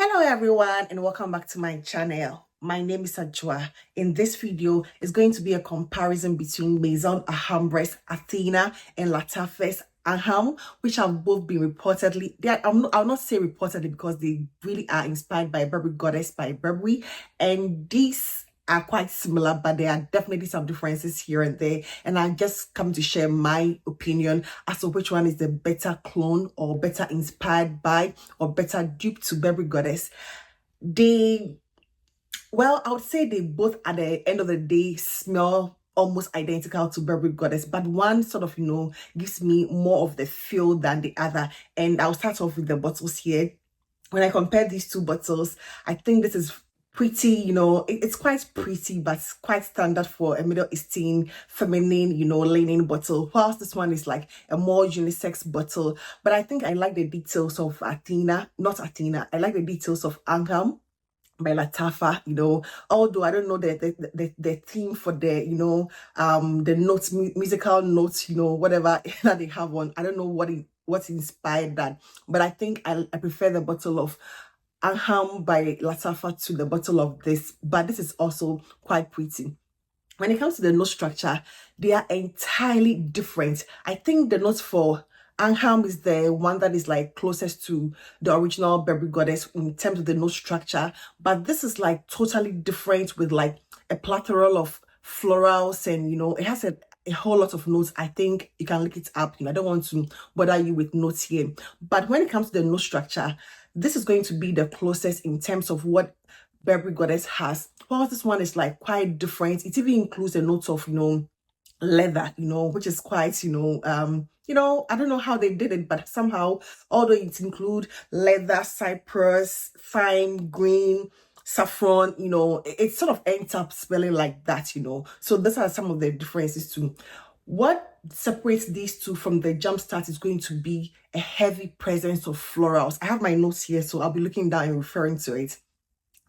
Hello everyone and welcome back to my channel. My name is Ajwa. In this video is going to be a comparison between Maison Alhambra Athena and Lattafa ANGHAM, which have both been reportedly, I'll not say reportedly because they really are inspired by Burberry Goddess by Burberry, and these are quite similar, but there are definitely some differences here and there, and I just come to share my opinion as to which one is the better clone or better inspired by or better dupe to Burberry Goddess. I would say they both at the end of the day smell almost identical to Burberry Goddess, but one sort of, gives me more of the feel than the other. And I'll start off with the bottles here. When I compare these two bottles, I think this is pretty, it's quite pretty, but quite standard for a Middle Eastern feminine, linen bottle, whilst this one is like a more unisex bottle. But I think I like the details of I like the details of ANGHAM by Lattafa, although I don't know the theme for the, the notes, musical notes, whatever that they have on. I don't know what inspired that, but I think I prefer the bottle of ANGHAM by Lattafa to the bottle of this, but this is also quite pretty. When it comes to the note structure, they are entirely different. I think the notes for ANGHAM is the one that is like closest to the original Burberry Goddess in terms of the note structure, but this is like totally different with like a plethora of florals, and it has a whole lot of notes. I think you can look it up. I don't want to bother you with notes here, but when it comes to the note structure, this is going to be the closest in terms of what Burberry Goddess has. While this one is like quite different. It even includes a note of leather, which is quite, I don't know how they did it, but somehow, although it include leather, cypress, thyme, green, saffron, it sort of ends up smelling like that, So these are some of the differences too. What separates these two from the jumpstart is going to be a heavy presence of florals. I have my notes here, so I'll be looking down and referring to it.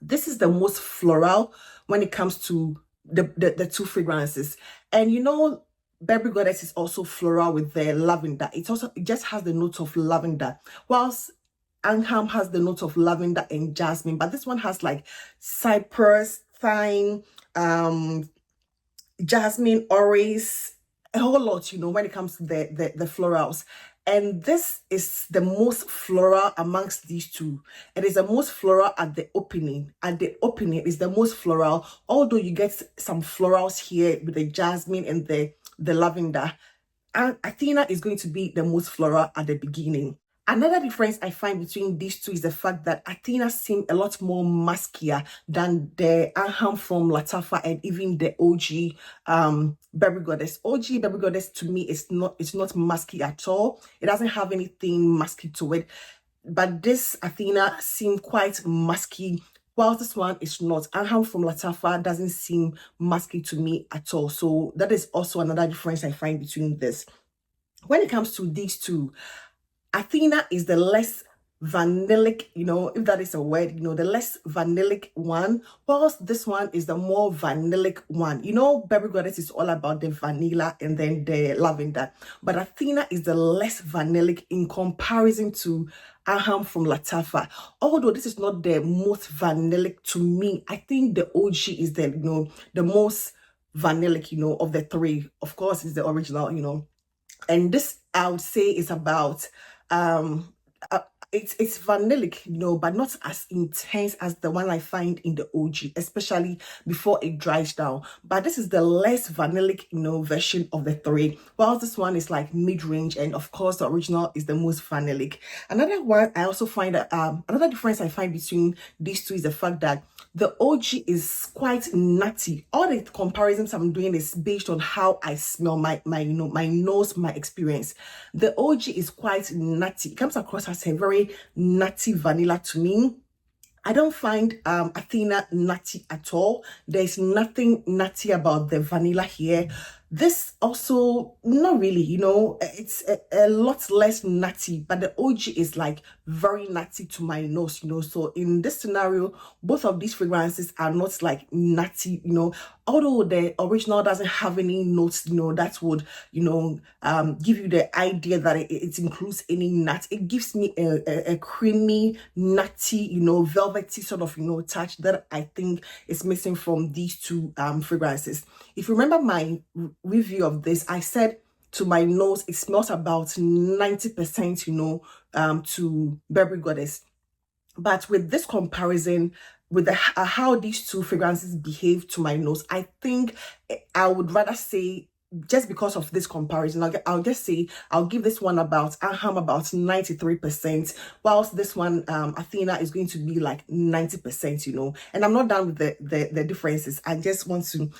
This is the most floral when it comes to the two fragrances. And Burberry Goddess is also floral with the lavender. It just has the note of lavender, whilst ANGHAM has the note of lavender and jasmine, but this one has like cypress, thyme, jasmine, orris, a whole lot, when it comes to the florals. And this is the most floral amongst these two. It is the most floral at the opening. At the opening is the most floral, although you get some florals here with the jasmine and the lavender. And Athena is going to be the most floral at the beginning. Another difference I find between these two is the fact that Athena seems a lot more muskier than the ANGHAM from Lattafa and even the OG Burberry Goddess. OG Burberry Goddess to me is not musky at all. It doesn't have anything musky to it. But this Athena seems quite musky, whilst this one is not. ANGHAM from Lattafa doesn't seem musky to me at all. So that is also another difference I find between this. When it comes to these two, Athena is the less vanillic, if that is a word, the less vanillic one, whilst this one is the more vanillic one. Burberry Goddess is all about the vanilla and then the lavender, but Athena is the less vanillic in comparison to ANGHAM from Lattafa. Although this is not the most vanillic to me, I think the OG is the, the most vanillic, of the three. Of course, it's the original, and this I would say is about it's vanillic, but not as intense as the one I find in the OG, especially before it dries down. But this is the less vanillic, version of the three, while this one is like mid-range, and of course the original is the most vanillic. Another one I also find that another difference I find between these two is the fact that the OG is quite nutty. All the comparisons I'm doing is based on how I smell, my nose, my experience. The OG is quite nutty. It comes across as a very nutty vanilla to me. I don't find Athena nutty at all. There's nothing nutty about the vanilla here. This also, not really, you know, it's a lot less nutty, but the OG is like very nutty to my nose, you know. So in this scenario, both of these fragrances are not like nutty, you know, although the original doesn't have any notes, you know, that would, you know, give you the idea that it includes any nut. It gives me a creamy, nutty, you know, velvety sort of, you know, touch that I think is missing from these two fragrances. If you remember my review of this, I said to my nose it smells about 90%, you know, to Burberry Goddess. But with this comparison, with how these two fragrances behave to my nose, I think I would rather say, just because of this comparison, I'll just say I'll give this one about Angham about 93%, whilst this one Athena is going to be like 90%, you know. And I'm not done with the differences. I just want to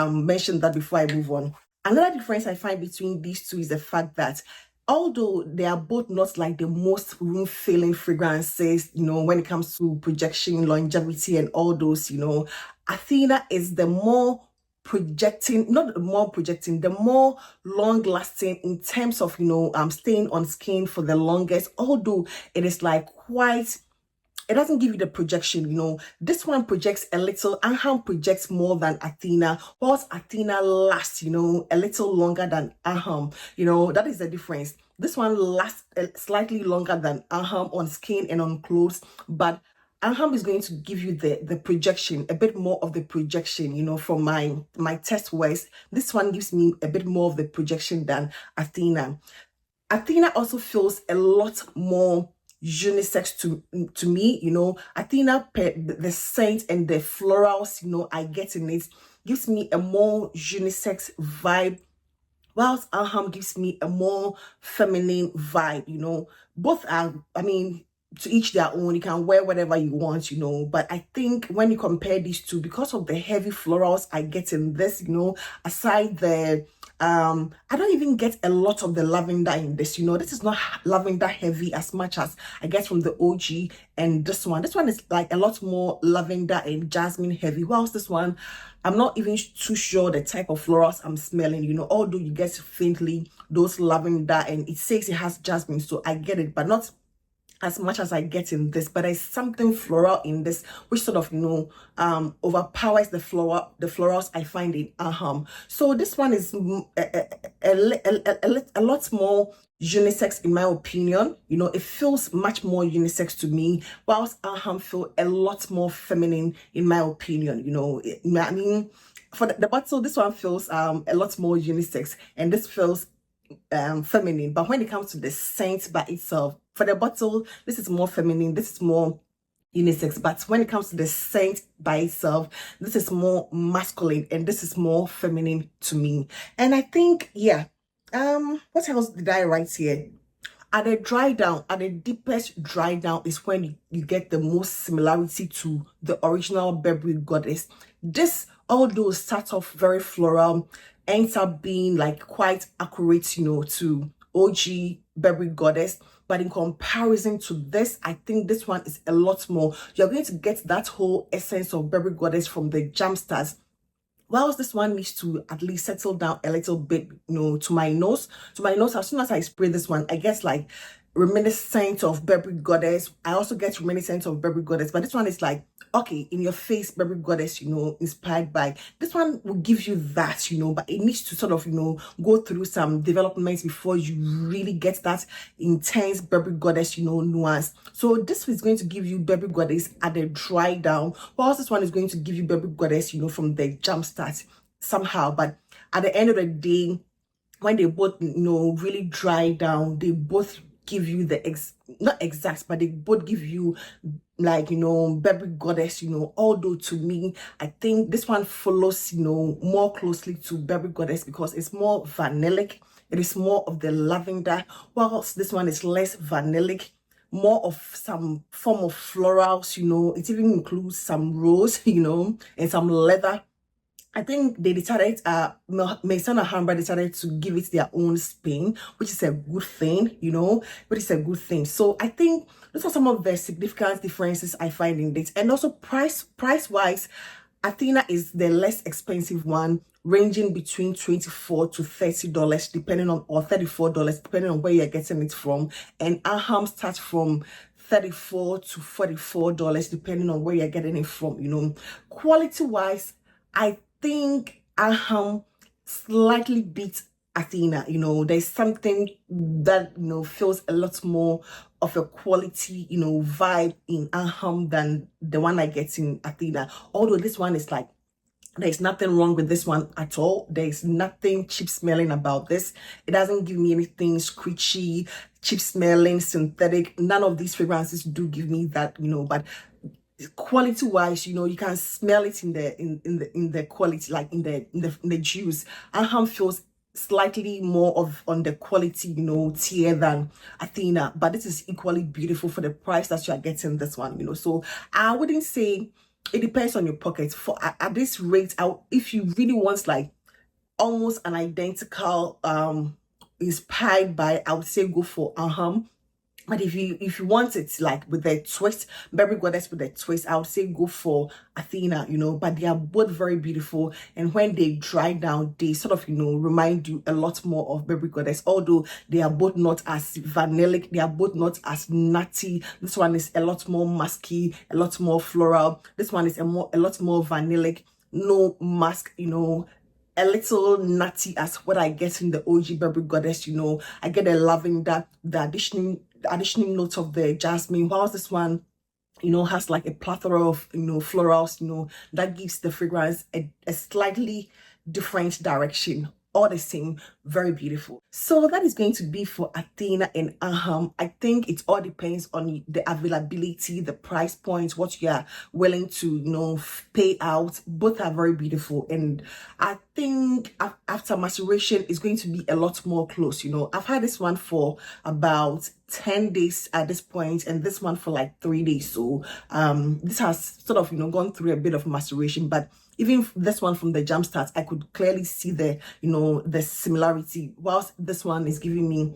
mention that before I move on. Another difference I find between these two is the fact that although they are both not like the most room-filling fragrances, you know, when it comes to projection, longevity, and all those, you know, Athena is the more projecting, not the more projecting, the more long-lasting in terms of, you know, staying on skin for the longest, although it is like quite, it doesn't give you the projection, you know. This one projects a little, Angham projects more than Athena, whilst Athena lasts, you know, a little longer than Angham. You know, that is the difference. This one lasts slightly longer than Angham on skin and on clothes, but Angham is going to give you the projection, a bit more of the projection, you know, from my test wears. This one gives me a bit more of the projection than Athena. Athena also feels a lot more unisex to me, you know. Athena, the scent and the florals, you know, I get in it, gives me a more unisex vibe, whilst Angham gives me a more feminine vibe, you know. Both are, I mean, to each their own. You can wear whatever you want, you know. But I think when you compare these two, because of the heavy florals I get in this, you know, aside the I don't even get a lot of the lavender in this, you know. This is not lavender heavy as much as I get from the OG and this one. This one is like a lot more lavender and jasmine heavy, whilst this one, I'm not even too sure the type of florals I'm smelling, you know, although you get faintly those lavender and it says it has jasmine, so I get it, but not as much as I get in this. But there's something floral in this which sort of, you know, overpowers the florals I find in Angham. So this one is a lot more unisex in my opinion. You know, it feels much more unisex to me, whilst Angham feel a lot more feminine in my opinion. You know, I mean, for the bottle, this one feels a lot more unisex and this feels feminine. But when it comes to the scent by itself, for the bottle, this is more feminine, this is more unisex. But when it comes to the scent by itself, this is more masculine and this is more feminine to me. And I think, yeah, what else did I write here? At the dry down, at the deepest dry down is when you get the most similarity to the original Burberry Goddess. This, although starts off very floral, ends up being like quite accurate, you know, to OG Burberry Goddess. But in comparison to this, I think this one is a lot more. You're going to get that whole essence of Burberry Goddess from the jump starts, whilst this one needs to at least settle down a little bit, you know, to my nose. As soon as I spray this one, I get like reminiscent of Burberry Goddess. I also get reminiscent of Burberry Goddess, but this one is like, okay, in your face Burberry Goddess, you know, inspired by. This one will give you that, you know, but it needs to sort of, you know, go through some developments before you really get that intense Burberry Goddess, you know, nuance. So this is going to give you Burberry Goddess at the dry down, whilst this one is going to give you Burberry Goddess, you know, from the jump start somehow. But at the end of the day, when they both, you know, really dry down, they both give you the not exact, but they both give you like, you know, Burberry Goddess, you know. Although to me, I think this one follows, you know, more closely to Burberry Goddess because it's more vanillic. It is more of the lavender, whilst this one is less vanillic, more of some form of florals, you know. It even includes some rose, you know, and some leather. I think they decided, Maison Alhambra decided to give it their own spin, which is a good thing, you know, but it's a good thing. So I think those are some of the significant differences I find in this. And also price-wise, Athena is the less expensive one, ranging between $24 to $30 depending on, or $34 depending on where you're getting it from. And Angham starts from $34 to $44 depending on where you're getting it from. You know, quality wise, I think Angham slightly beats Athena. You know, there's something that, you know, feels a lot more of a quality, you know, vibe in Angham than the one I get in Athena. Although this one is like, there's nothing wrong with this one at all. There's nothing cheap smelling about this. It doesn't give me anything screechy, cheap smelling, synthetic. None of these fragrances do give me that, you know, but quality wise, you know, you can smell it in the quality, like in the juice. Angham feels slightly more of on the quality, you know, tier than Athena, but this is equally beautiful for the price that you are getting this one, you know. So I wouldn't say, it depends on your pocket. For at this rate, if you really want like almost an identical inspired by, I would say go for Angham. But if you want it like with the twist, Burberry Goddess with the twist, I would say go for Athena, you know. But they are both very beautiful, and when they dry down, they sort of, you know, remind you a lot more of Burberry Goddess. Although they are both not as vanillic, they are both not as nutty. This one is a lot more musky, a lot more floral. This one is a lot more vanillic, no musk, you know, a little nutty as what I get in the OG Burberry Goddess. You know, I get a lavender, the additional notes of the jasmine, whilst this one, you know, has like a plethora of, you know, florals, you know, that gives the fragrance a slightly different direction. All the same, very beautiful. So that is going to be for Athena and Angham. I think it all depends on the availability, the price point, what you are willing to, you know, pay out. Both are very beautiful, and I think after maceration is going to be a lot more close. You know, I've had this one for about 10 days at this point, and this one for like 3 days. So this has sort of, you know, gone through a bit of maceration, but even this one from the jump start, I could clearly see the, you know, the similarity, whilst this one is giving me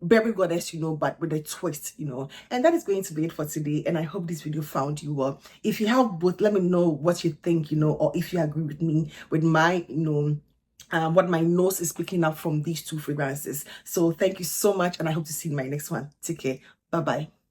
Burberry Goddess, you know, but with a twist, you know. And that is going to be it for today, and I hope this video found you well. If you have both, let me know what you think, you know, or if you agree with me with my, you know, what my nose is picking up from these two fragrances. So thank you so much, and I hope to see you in my next one. Take care. Bye bye.